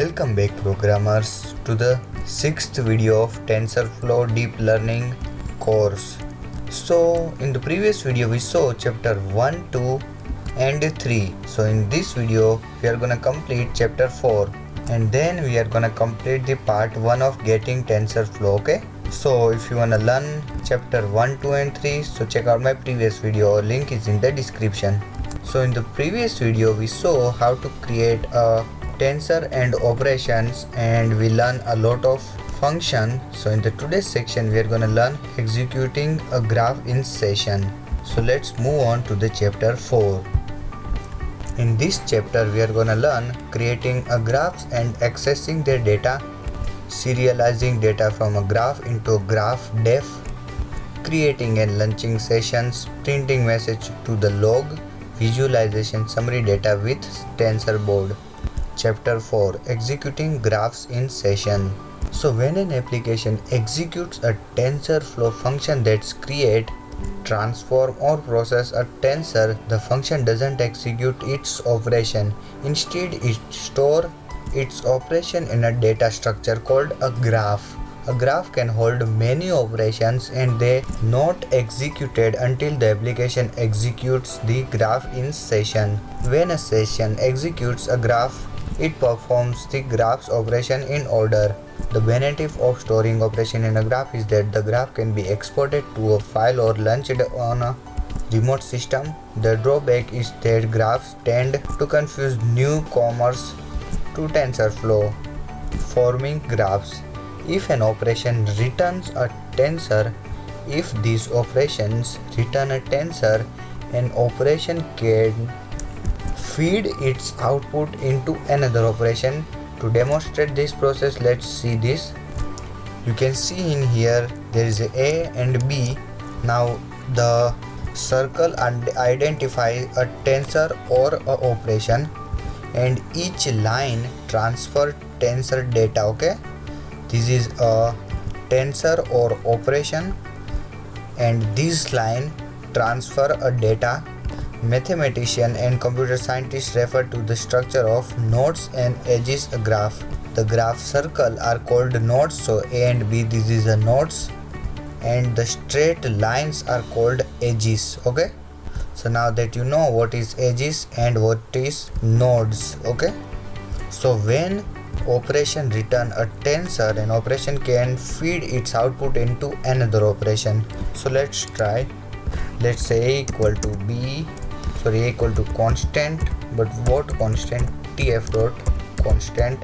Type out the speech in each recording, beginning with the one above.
Welcome back programmers to the 6th video of TensorFlow Deep Learning course. So in the previous video we saw chapter 1, 2 and 3. So in this video we are gonna complete chapter 4 and then we are gonna complete the part 1 of getting TensorFlow, okay? So if you wanna learn chapter 1, 2 and 3, so check out my previous video, link is in the description. So in the previous video we saw how to create a tensor and operations and we learn a lot of function. So in the today's section we are gonna learn executing a graph in session. So let's move on to the chapter 4. In this chapter we are gonna learn creating a graphs and accessing their data, serializing data from a graph into a graph def, creating and launching sessions, printing message to the log, visualization summary data with TensorBoard. Chapter 4, executing graphs in session. So when an application executes a TensorFlow function that's create, transform or process a tensor, the function doesn't execute its operation. Instead it stores its operation in a data structure called a graph. A graph can hold many operations and they not executed until the application executes the graph in session. When a session executes a graph, it performs the graph's operation in order. The benefit of storing operation in a graph is that the graph can be exported to a file or launched on a remote system. The drawback is that graphs tend to confuse newcomers to TensorFlow. Forming graphs. If an operation returns a tensor, if these operations return a tensor, an operation can feed its output into another operation. To demonstrate this process, let's see this. You can see in here there is A and B. Now the circle identifies a tensor or a operation and each line transfer tensor data, okay? This is a tensor or operation and this line transfer a data. Mathematician and computer scientists refer to the structure of nodes and edges a graph. The graph circle are called nodes, so A and B, this is a nodes, and the straight lines are called edges, okay? So now that you know what is edges and what is nodes, okay? So when operation return a tensor, an operation can feed its output into another operation. So let's try. Let's say A equal to B, A equal to constant, but what constant? TF dot constant.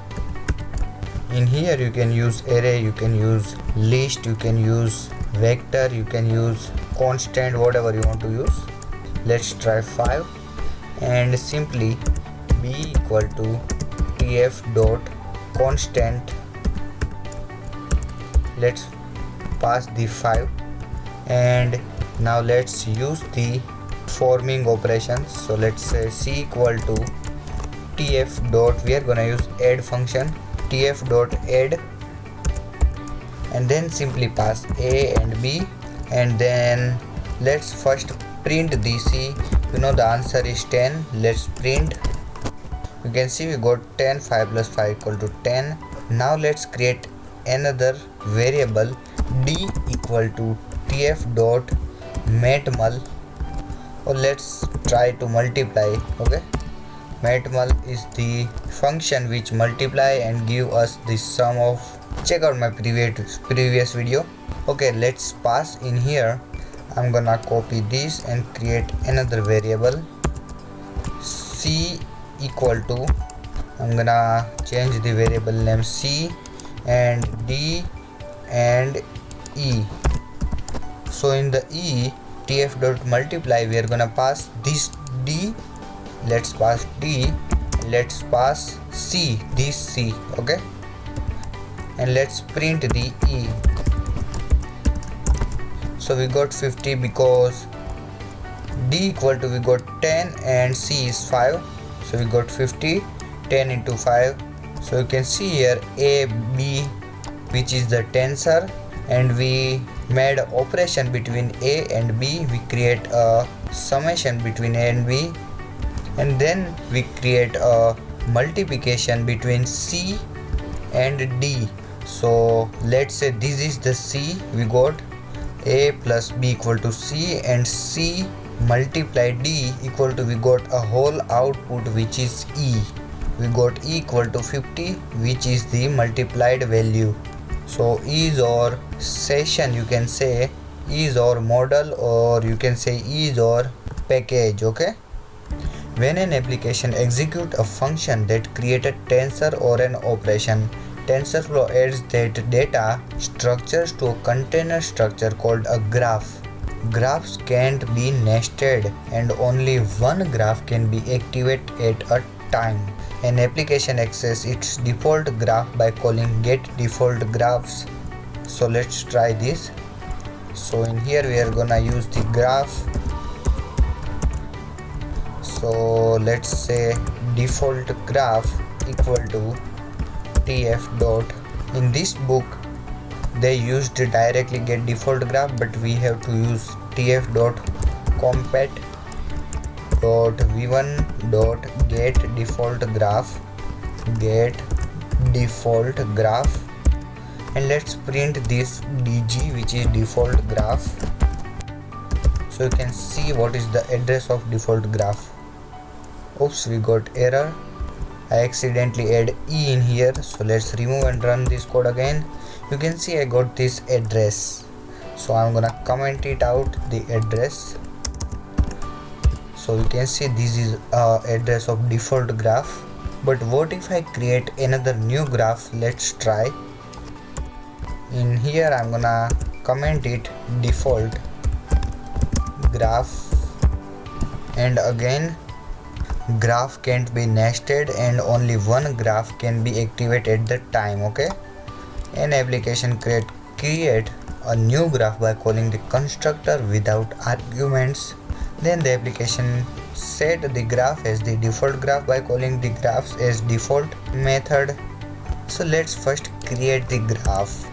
In here you can use array, you can use list, you can use vector, you can use constant, whatever you want to use. Let's try 5 and simply B equal to TF dot constant. Let's pass the 5 and now let's use the forming operations. So let's say C equal to TF dot, we are gonna use add function, TF dot add, and then simply pass A and B, and then let's first print the C. You know the answer is 10. Let's print. You can see we got 10, 5 plus 5 equal to 10. Now let's create another variable D equal to TF dot matmul, or let's try to multiply, okay? Matmul is the function which multiply and give us the sum of. Check out my previous video. Okay, let's pass in here. I'm gonna copy this and create another variable C equal to, I'm gonna change the variable name C and D and E. So in the E, TF dot multiply, we are gonna pass this D. Let's pass D. Let's pass C, this C, okay? And let's print the E. So we got 50 because D equal to, we got 10 and C is 5. So we got 50, 10 into 5. So you can see here A, B, which is the tensor, and we made operation between A and B. We create a summation between A and B, and then we create a multiplication between C and D. So let's say this is the C. We got A plus B equal to C, and C multiply D equal to, we got a whole output which is E. We got E equal to 50, which is the multiplied value. So is or session, you can say, is or model, or you can say is or package. Okay, when an application executes a function that creates a tensor or an operation, TensorFlow adds that data structures to a container structure called a graph. Graphs can't be nested, and only one graph can be activated at a time. An application accesses its default graph by calling getDefaultGraphs. So let's try this. So in here we are gonna use the graph. So let's say default graph equal to tf dot. In this book they used directly getDefaultGraph, but we have to use tf dot compat dot v1 dot getDefaultGraph, and let's print this dg, which is default graph. So you can see what is the address of default graph. Oops, we got error. I accidentally add E in here, so let's remove and run this code again. You can see I got this address, so I'm gonna comment it out, the address. So you can see this is address of default graph. But what if I create another new graph? Let's try. In here I'm gonna comment it default graph, and again graph can't be nested and only one graph can be activated at the time. Okay, an application create a new graph by calling the constructor without arguments. Then the application set the graph as the default graph by calling the graphs as default method. So let's first create the graph.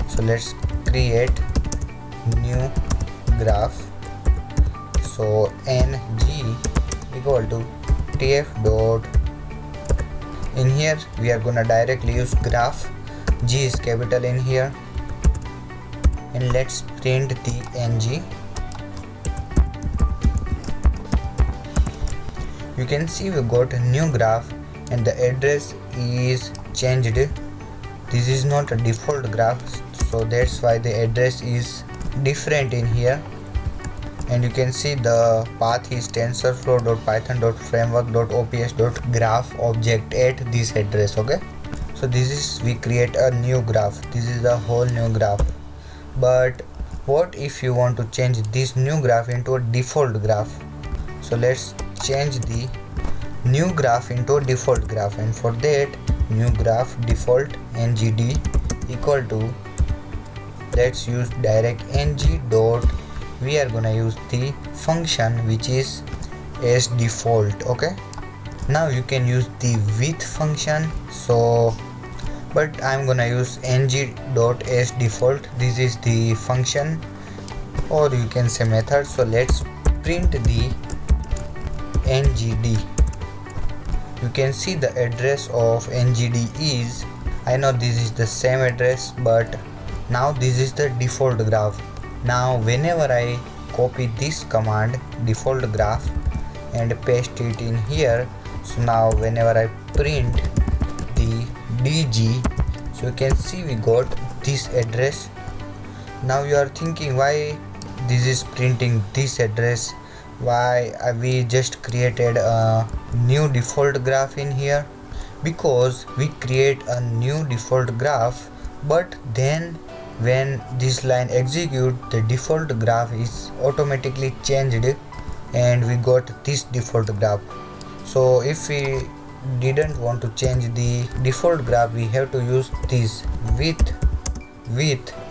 So let's create new graph. So ng equal to tf dot. In here we are gonna directly use graph. G is capital in here, and let's print the ng. You can see we got a new graph and the address is changed. This is not a default graph, so that's why the address is different in here. And you can see the path is tensorflow.python.framework.ops.graph object at this address. Okay, so this is, we create a new graph. This is a whole new graph. But what if you want to change this new graph into a default graph? So let's change the new graph into a default graph, and for that new graph default ngd equal to, let's use direct ng dot. We are gonna use the function which is as default. Okay, now you can use the with function. So but I'm gonna use ng dot as default. This is the function, or you can say method. So let's print the ngd. You can see the address of ngd is, I know this is the same address, but now this is the default graph. Now whenever I copy this command default graph and paste it in here, so now whenever I print the dg, so you can see we got this address. Now you are thinking why this is printing this address, why we just created a new default graph in here? Because we create a new default graph, but then when this line execute, the default graph is automatically changed and we got this default graph. So if we didn't want to change the default graph, we have to use this with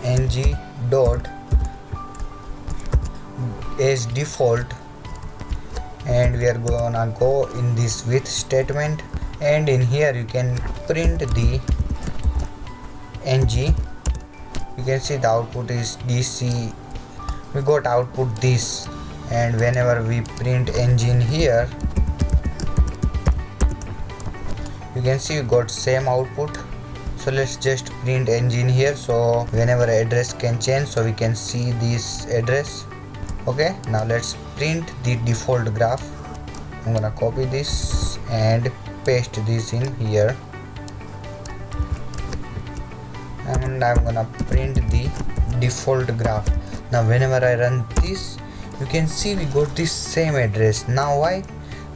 ng dot as default, and we are gonna go in this with statement, and in here you can print the ng. You can see the output is dc. We got output this, and whenever we print ng in here, you can see we got same output. So let's just print ng in here, so whenever address can change, so we can see this address. Okay, now let's print the default graph. I'm gonna copy this and paste this in here, and I'm gonna print the default graph. Now whenever I run this, you can see we got this same address. Now why?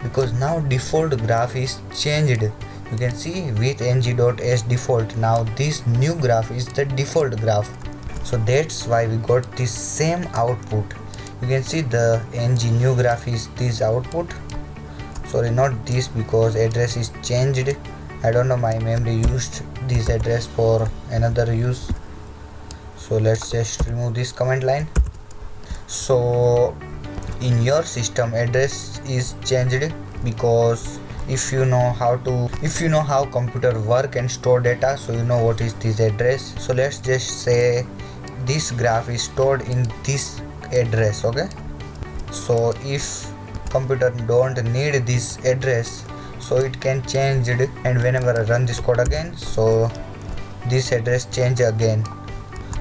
Because now default graph is changed. You can see with ng.s default, now this new graph is the default graph. So that's why we got this same output. You can see the ng new graph is this output. Sorry, not this, because address is changed. I don't know, my memory used this address for another use. So let's just remove this command line. So in your system address is changed, because if you know how computer work and store data, so you know what is this address. So let's just say this graph is stored in this address. Okay, so if computer don't need this address, so it can change it, and whenever I run this code again, so this address change again.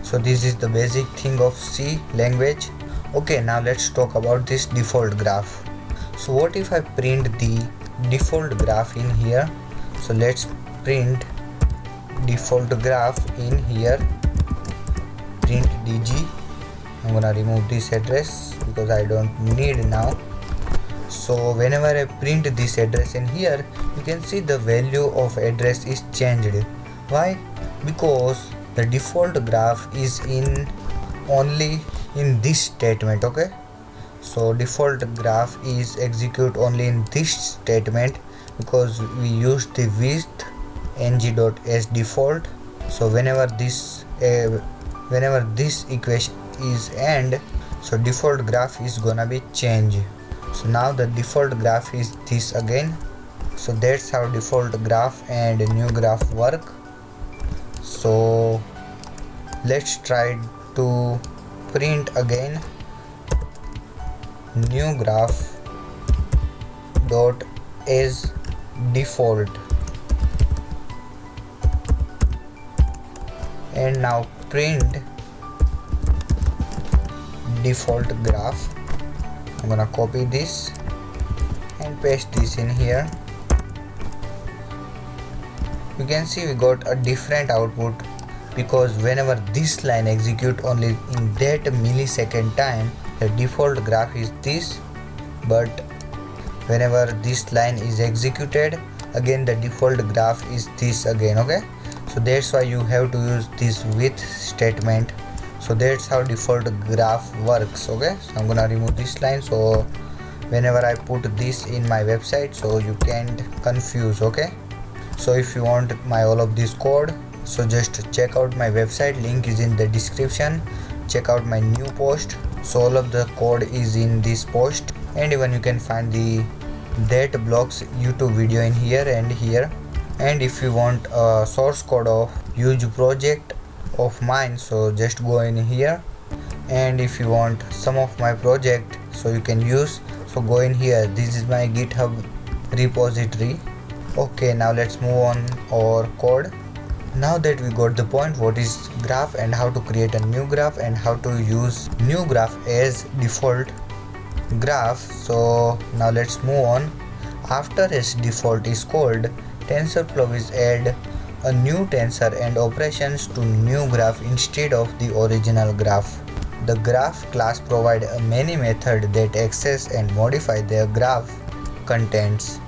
So this is the basic thing of C language. Okay, now let's talk about this default graph. So what if I print the default graph in here? So let's print default graph in here, print dg. I'm gonna remove this address because I don't need now. So whenever I print this address in here, you can see the value of address is changed. Why? Because the default graph is only in this statement. Okay, so default graph is execute only in this statement, because we use the with ng.s default. So whenever this equation is end, so default graph is gonna be changed. So now the default graph is this again. So that's how default graph and new graph work. So let's try to print again new graph dot as default, and now print default graph. I'm gonna copy this and paste this in here. You can see we got a different output, because whenever this line execute only in that millisecond time, the default graph is this, but whenever this line is executed again, the default graph is this again. Okay, so that's why you have to use this with statement. So that's how default graph works. Okay, so I'm gonna remove this line, so whenever I put this in my website, so you can't confuse. Okay, so if you want my all of this code, so just check out my website, link is in the description. Check out my new post, so all of the code is in this post, and even you can find the that blocks YouTube video in here and here. And if you want a source code of huge project of mine, so just go in here. And if you want some of my project, so you can use, so go in here. This is my GitHub repository. Okay, now let's move on our code. Now that we got the point what is graph and how to create a new graph and how to use new graph as default graph, so now let's move on. After its default is called, TensorFlow is add a new tensor and operations to new graph instead of the original graph. The graph class provide a many method that access and modify their graph contents.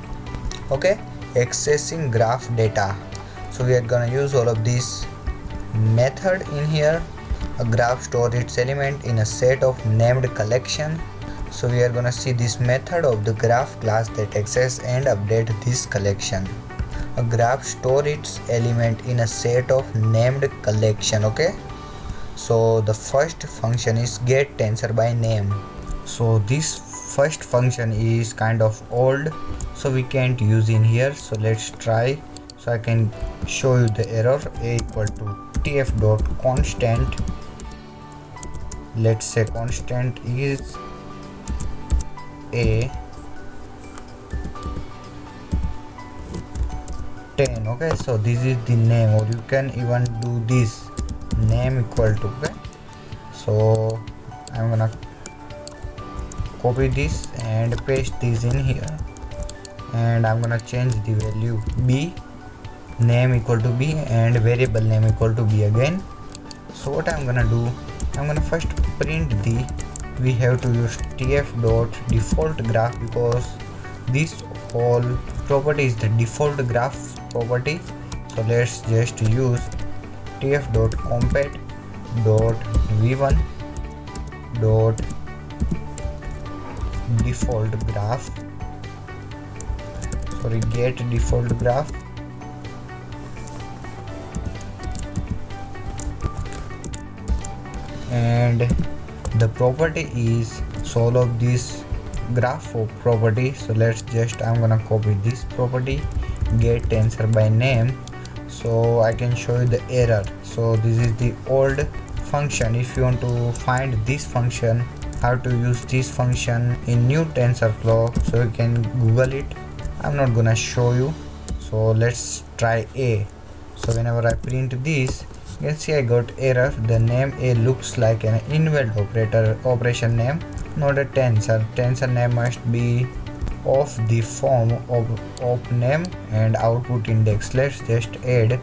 Okay, accessing graph data. So we are gonna use all of these method in here. A graph store its element in a set of named collection. So we are gonna see this method of the graph class that access and update this collection. A graph store its element in a set of named collection. Okay, so the first function is get tensor by name. So this first function is kind of old, so we can't use in here. So let's try. So I can show you the error. A equal to tf.constant. Let's say constant is a 10. Okay, so this is the name, or you can even do this name equal to. Okay, so I'm gonna copy this and paste this in here, and I'm gonna change the value b, name equal to b, and variable name equal to b again. So what I'm gonna do, I'm gonna first print the, we have to use tf.default graph because this whole property is the default graph property. So let's just use tf.compat.v1.default graph, sorry, get default graph, and the property is soul of this graph property. So let's just, I'm gonna copy this property, get tensor by name, so I can show you the error. So this is the old function. If you want to find this function, how to use this function in new TensorFlow, so you can Google it. I'm not gonna show you. So let's try a. So whenever I print this, you can see I got error. The name a looks like an invalid operation name, not a tensor. Tensor name must be of the form of op name and output index. Let's just add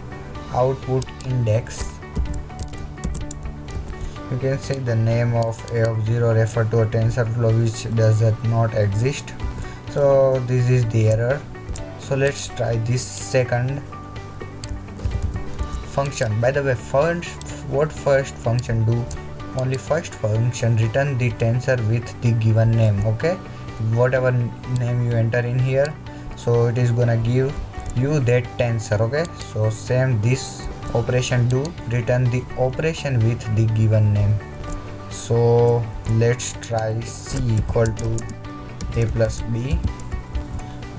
output index. You can see the name of a of 0 refer to a TensorFlow which does not exist. So this is the error. So let's try this second function. By the way, what first function do? Only first function return the tensor with the given name. Okay, whatever name you enter in here, so it is gonna give you that tensor. Okay, so same this operation do, return the operation with the given name. So let's try c equal to a plus b,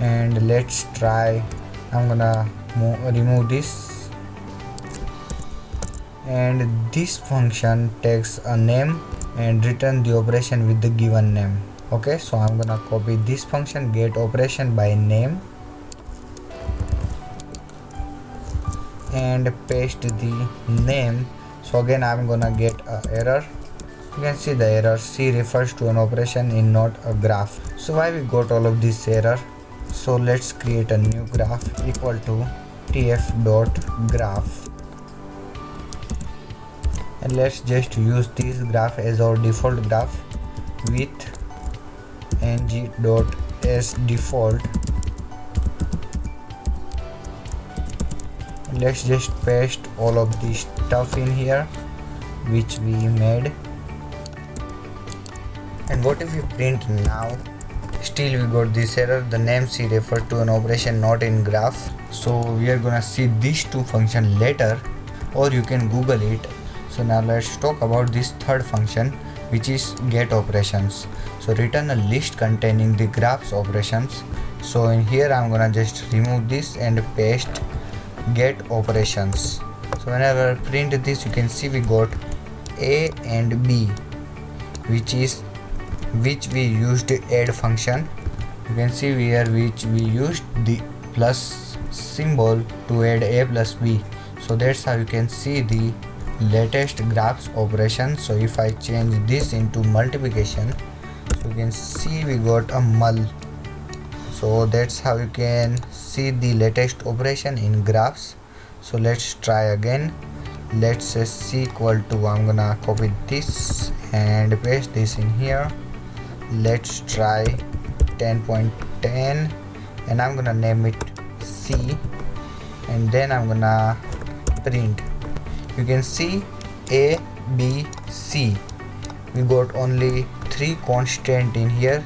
and let's try, I'm gonna remove this, and this function takes a name and return the operation with the given name. Okay, so I'm gonna copy this function, get operation by name, and paste the name. So again I'm gonna get a error. You can see the error, c refers to an operation in not a graph. So why we got all of this error? So let's create a new graph equal to tf.graph, and let's just use this graph as our default graph with ng.sDefault. Let's just paste all of this stuff in here which we made. And what if we print now? Still we got this error, the name c refers to an operation not in graph. So we are gonna see these two functions later, or you can Google it. So now let's talk about this third function, which is get operations. So return a list containing the graphs operations. So in here I'm gonna just remove this and paste get operations. So whenever I print this, you can see we got a and b, which we used add function. You can see here which we used the plus symbol to add a plus b. So that's how you can see the latest graphs operation. So if I change this into multiplication, so you can see we got a mul. So that's how you can see the latest operation in graphs. So let's try again. Let's say c equal to, I'm gonna copy this and paste this in here. Let's try 10.10, and I'm gonna name it c, and then I'm gonna print. You can see a, b, c, we got only 3 constant in here.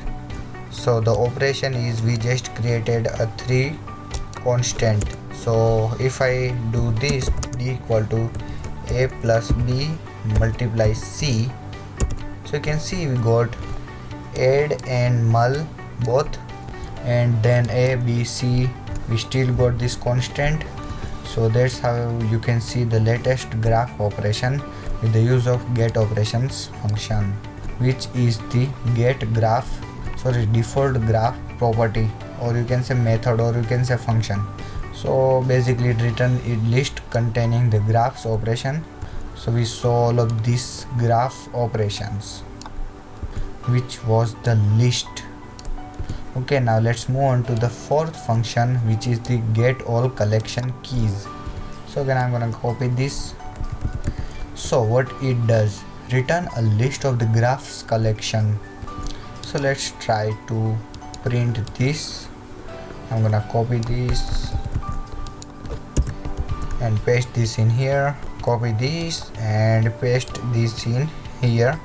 So the operation is we just created a 3 constant. So if I do this, d equal to a plus b multiply c, so you can see we got add and mul both, and then a, b, c, we still got this constant. So that's how you can see the latest graph operation with the use of get operations function, which is the get graph, sorry, default graph property, or you can say method, or you can say function. So basically it return a list containing the graphs operation. So we saw all of these graph operations, which was the list. Okay, now let's move on to the fourth function, which is the get all collection keys. So again I'm gonna copy this. So what it does, return a list of the graphs collection. So let's try to print this. I'm gonna copy this and paste this in here, copy this and paste this in here.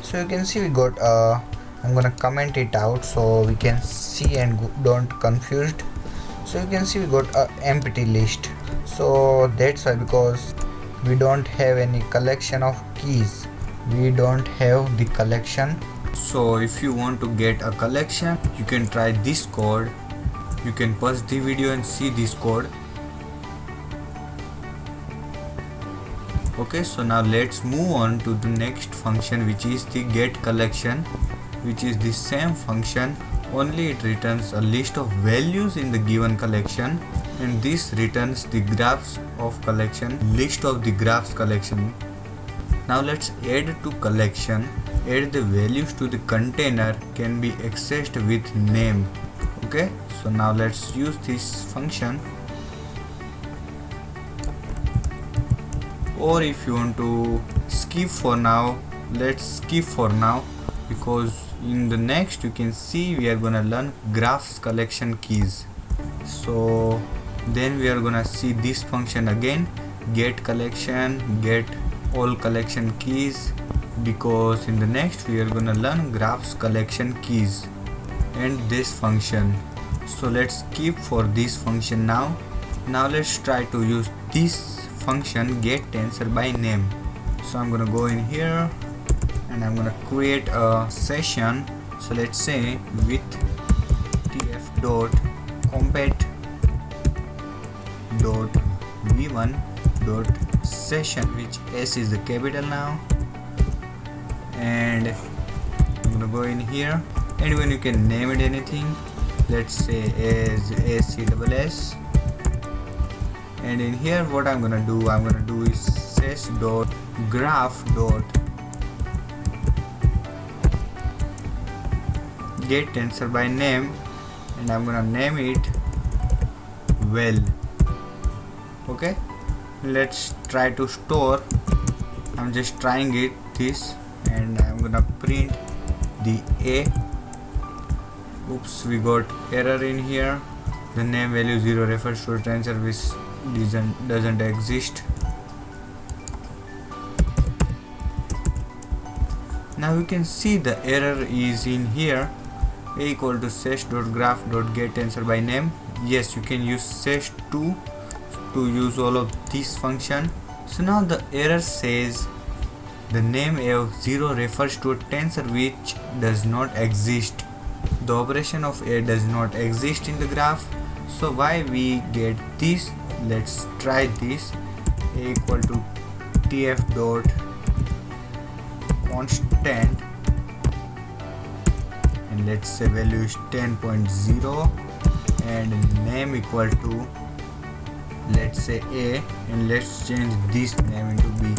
So you can see we got I'm gonna comment it out so we can see and don't confused. So you can see we got a empty list. So that's why, because we don't have any collection of keys, we don't have the collection. So if you want to get a collection, you can try this code. You can pause the video and see this code. Okay, so now let's move on to the next function, which is the get collection, which is the same function, only it returns a list of values in the given collection, and this returns the graphs of collection, list of the graphs collection. Now let's add to collection. Add the values to the container can be accessed with name. Okay, so now let's use this function. Or if you want to skip for now, let's skip for now, because in the next you can see we are gonna learn graphs collection keys. So then we are gonna see this function again, get collection, get all collection keys, because in the next we are gonna learn graphs collection keys and this function. So let's skip for this function now. Now let's try to use this function, get tensor by name. So I'm gonna go in here and I'm gonna create a session. So let's say with tf dot compat dot v1 dot session, which s is the capital now, and I'm gonna go in here, and even you can name it anything. Let's say as ACSS, and in here what I'm gonna do is ses dot graph dot get tensor by name, and I'm gonna name it well. Okay, let's try to store. I'm just trying it this, and I'm gonna print the a. Oops, we got error in here. The name value 0 refers to a tensor which doesn't exist. Now you can see the error is in here. A equal to ses.graph.get tensor by name. Yes, you can use ses2 to use all of this function. So now the error says the name of 0 refers to a tensor which does not exist. The operation of a does not exist in the graph. So why we get this? Let's try this. A equal to tf dot constant, and let's say value is 10.0, and name equal to, let's say a, and let's change this name into b.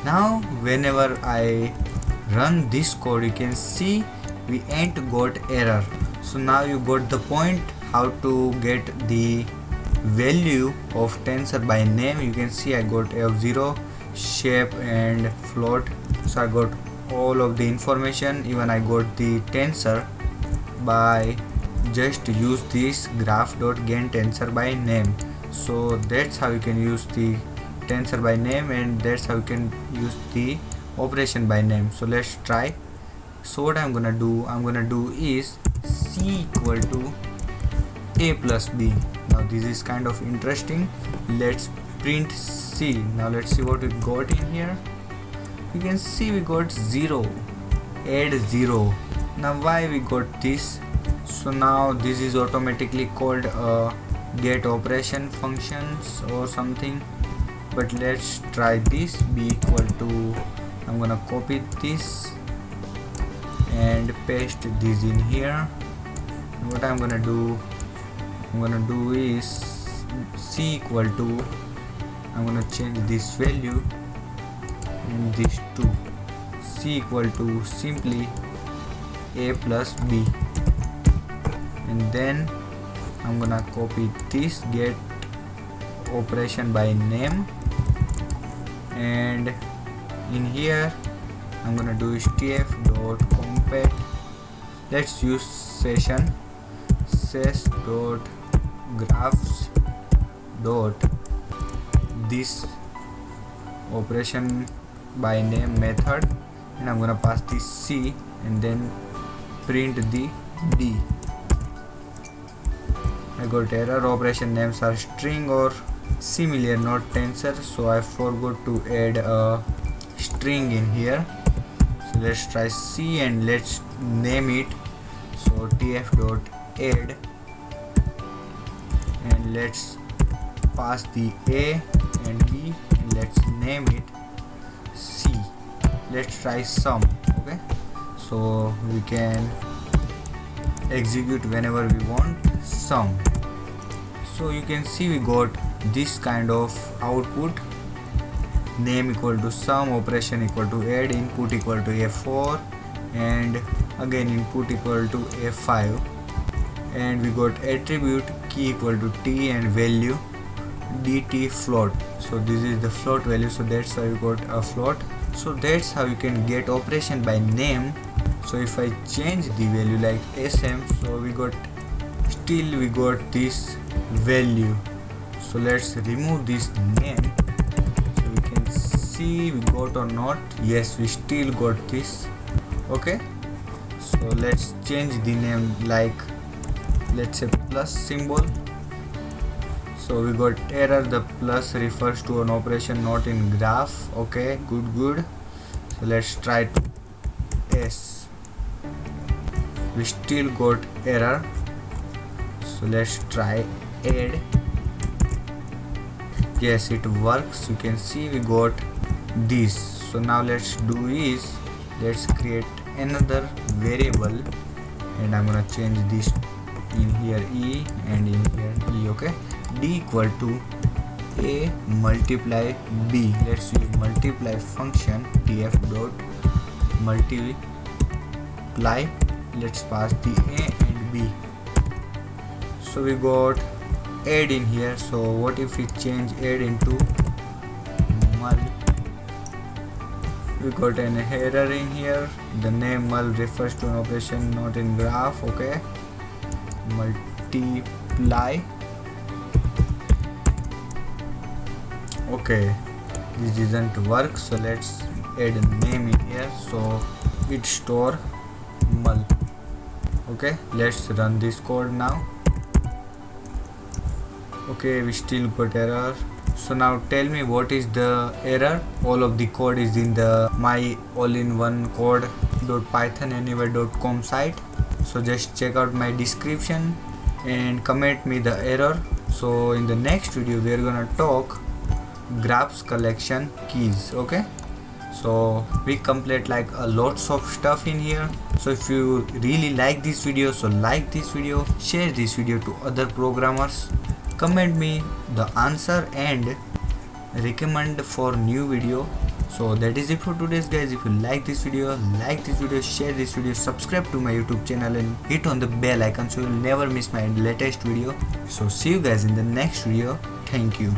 Now whenever I run this code, you can see we ain't got error. So now you got the point how to get the value of tensor by name. You can see I got f0, shape and float. So I got all of the information, even I got the tensor by just use this graph.get tensor by name. So that's how you can use the tensor by name, and that's how you can use the operation by name. So let's try. So what I'm gonna do is c equal to a plus b. Now this is kind of interesting. Let's print c. Now let's see what we got in here. You can see we got 0, add 0. Now why we got this? So now this is automatically called get operation functions or something, but let's try this. B equal to, I'm gonna copy this and paste this in here. what I'm gonna do is c equal to, I'm gonna change this value and this 2. C equal to simply a plus b, and then I'm gonna copy this get operation by name, and in here I'm gonna do is tf dot compat. Let's use session ses dot graphs dot this operation by name method, and I'm gonna pass this c and then print the d. I got error, operation names are string or similar, not tensor, so I forgot to add a string in here. So let's try c and let's name it. So tf dot add, and let's pass the a and b and let's name it c. Let's try sum. Okay, so we can execute whenever we want sum. So you can see we got this kind of output: name equal to sum, operation equal to add, input equal to a4, and again input equal to a5, and we got attribute key equal to t and value dt float. So this is the float value, so that's how you got a float. So that's how you can get operation by name. So if I change the value like sm, so we got this value. So let's remove this name, so we can see we got or not. Yes, we still got this. Okay, so let's change the name, like let's say plus symbol. So we got error, the plus refers to an operation not in graph. Okay, good. So let's try to s. We still got error, so let's try add. Yes, it works. You can see we got this. So now let's do is let's create another variable, and I'm gonna change this in here e and in here e. Okay, d equal to a multiply b. Let's use multiply function tf dot multiply. Let's pass the a and b. So we got add in here. So what if we change add into mul? We got an error in here. The name mul refers to an operation not in graph. Okay, multiply. Okay, this doesn't work, so let's add a name in here. So it store mul. Okay, let's run this code now. Okay, we still got error. So now tell me what is the error. All of the code is in the my all-in-one code.pythonanywhere.com site. So just check out my description and comment me the error. So in the next video we are gonna talk graphs collection keys. Okay, so we complete like a lots of stuff in here. So if you really like this video, so like this video, share this video to other programmers, comment me the answer and recommend for new video. So that is it for today's guys. If you like this video, share this video, subscribe to my YouTube channel and hit on the bell icon so you'll never miss my latest video. So see you guys in the next video. Thank you.